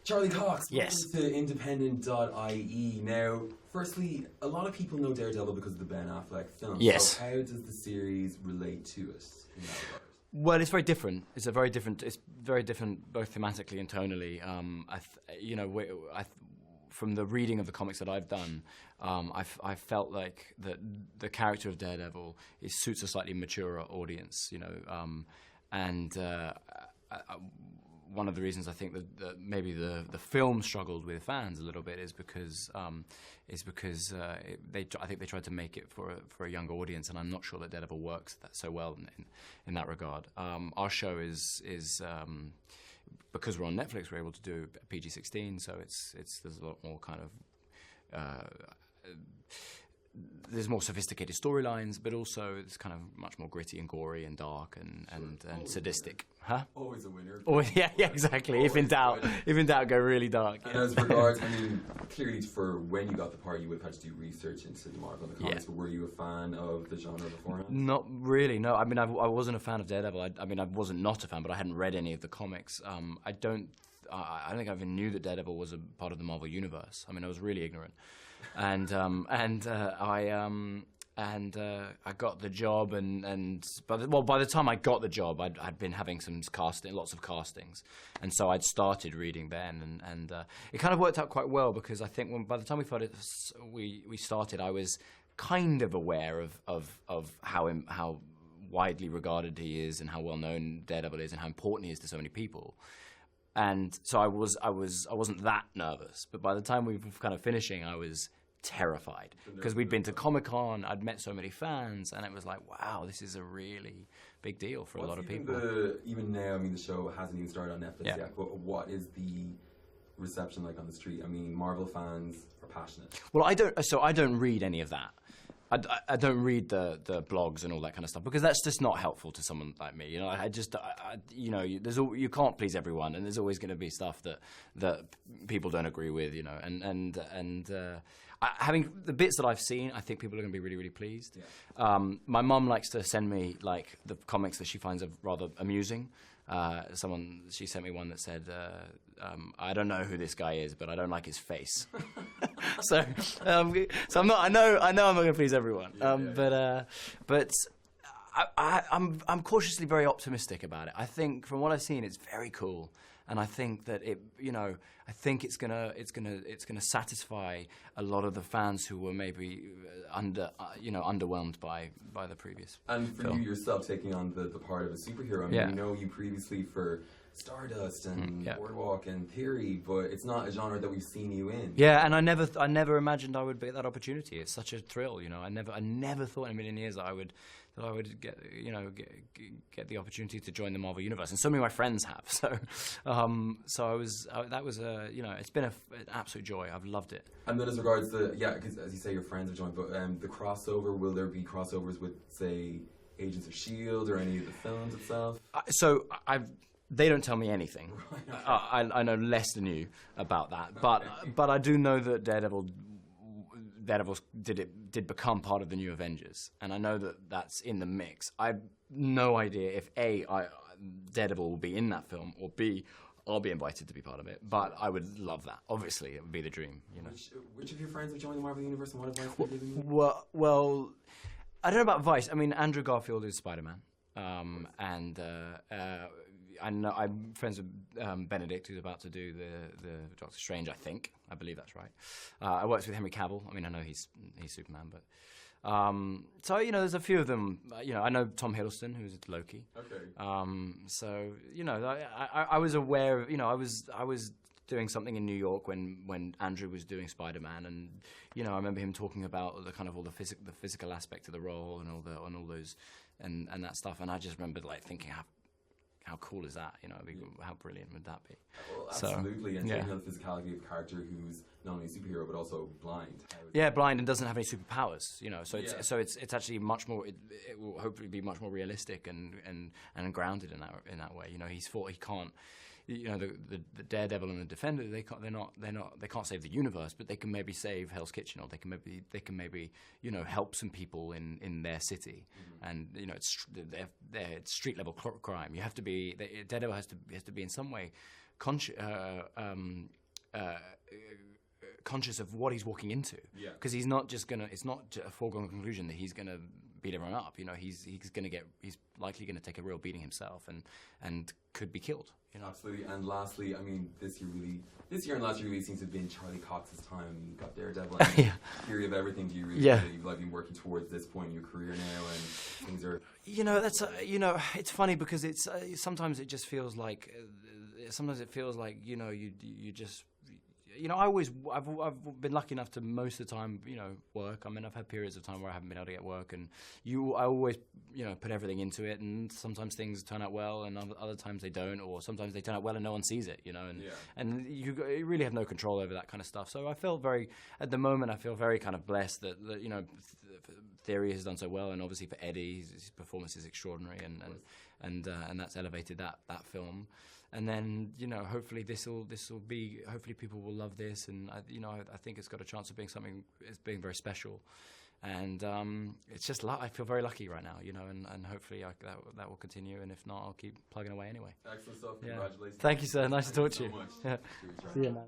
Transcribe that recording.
Charlie Cox, Yes. welcome to Independent.ie. Now, firstly, a lot of people know Daredevil because of the Ben Affleck film. Yes. So how does the series relate to it in that regard? Well, it's very different. It's very different both thematically and tonally. From the reading of the comics that I've done, I felt like that the character of Daredevil suits a slightly maturer audience, one of the reasons I think that maybe the film struggled with fans a little bit is because I think they tried to make it for a younger audience, and I'm not sure that Daredevil works so well in that regard. Our show is because we're on Netflix, we're able to do PG-16, so there's a lot more kind of there's more sophisticated storylines, but also it's kind of much more gritty and gory and dark and sadistic. Huh? Always a winner. Oh, yeah, exactly. If in doubt, go really dark. And as regards, clearly for when you got the part, you would have had to do research into the Marvel and the comics, but were you a fan of the genre beforehand? Not really, no. I wasn't a fan of Daredevil. I wasn't not a fan, but I hadn't read any of the comics. I don't think I even knew that Daredevil was a part of the Marvel Universe. I was really ignorant. And I got the job, by the time I got the job, I'd been having lots of castings, and so I'd started reading then, and it kind of worked out quite well because I think by the time we started, I was kind of aware of how widely regarded he is and how well known Daredevil is and how important he is to so many people. And so I wasn't that nervous, but by the time we were kind of finishing, I was terrified because we'd been to Comic-Con, I'd met so many fans, and it was like, wow, this is a really big deal for a lot of people. Even now, the show hasn't even started on Netflix yet, but what is the reception like on the street? Marvel fans are passionate. Well, I don't read any of that. I don't read the blogs and all that kind of stuff because that's just not helpful to someone like me. You can't please everyone, and there's always going to be stuff that people don't agree with. Having the bits that I've seen, I think people are going to be really, really pleased. Yeah. My mum likes to send me the comics that she finds rather amusing. She sent me one that said, "I don't know who this guy is, but I don't like his face." so I'm not. I know I'm not going to please everyone. But I'm cautiously very optimistic about it. I think from what I've seen, it's very cool, and I think that I think it's gonna satisfy a lot of the fans who were maybe underwhelmed by the previous. And for film. you yourself, taking on the part of a superhero, we know you previously for Stardust and Boardwalk and Theory, but it's not a genre that we've seen you in. Yeah, and I never imagined I would get that opportunity. It's such a thrill, I never thought in a million years that I would get the opportunity to join the Marvel Universe, and so many of my friends have. So it's been an absolute joy. I've loved it. And then as regards because as you say, your friends have joined, but the crossover, will there be crossovers with, say, Agents of S.H.I.E.L.D. or any of the films itself? They don't tell me anything. I know less than you about that, but I do know that Daredevil did become part of the New Avengers, and I know that that's in the mix. I have no idea if Daredevil will be in that film, or B, I'll be invited to be part of it. But I would love that. Obviously, it would be the dream. Which of your friends have joined the Marvel Universe, and what advice would you give them? Well, I don't know about advice. Andrew Garfield is Spider-Man, I'm friends with Benedict, who's about to do the Doctor Strange. I believe that's right. I worked with Henry Cavill. I know he's Superman, but there's a few of them. I know Tom Hiddleston, who's Loki. Okay. I was aware of. I was doing something in New York when Andrew was doing Spider-Man, and I remember him talking about the kind of all the physical aspect of the role and all those and that stuff, and I just remembered thinking how cool is that? How brilliant would that be? Well, absolutely, and taking on the physicality of a character who's not only a superhero but also blind. Blind and doesn't have any superpowers. So it's actually much more. It will hopefully be much more realistic and grounded in that way. He can't. The Daredevil and the Defender, they can't save the universe, but they can maybe save Hell's Kitchen, or they can maybe help some people in their city, and it's street level crime. You have to be Daredevil has to be in some way conscious of what he's walking into. Yeah. Because he's not just gonna. It's not a foregone conclusion that he's gonna beat everyone up. You know, he's likely gonna take a real beating himself and could be killed. You know? Absolutely. And lastly, I mean, this year and last year really seems to have been Charlie Cox's time. You got Daredevil. And theory of everything. Do you really feel you've like been working towards this point in your career now, and things are? You know, that's it's funny because it's sometimes it just feels like you know you just. You know, I've been lucky enough to most of the time, you know, work. I mean, I've had periods of time where I haven't been able to get work, and I always, you know, put everything into it, and sometimes things turn out well, and other times they don't, or sometimes they turn out well and no one sees it, you know, and you really have no control over that kind of stuff. So I feel at the moment, I feel very kind of blessed that you know, Theory has done so well, and obviously for Eddie, his performance is extraordinary, and that's elevated that film. And then, you know, hopefully hopefully people will love this, and I think it's got a chance of being very special, and it's just I feel very lucky right now, you know, and hopefully that will continue, and if not, I'll keep plugging away anyway. Excellent stuff. Congratulations. Thank you, sir. Nice to talk to you. So much. See you, man.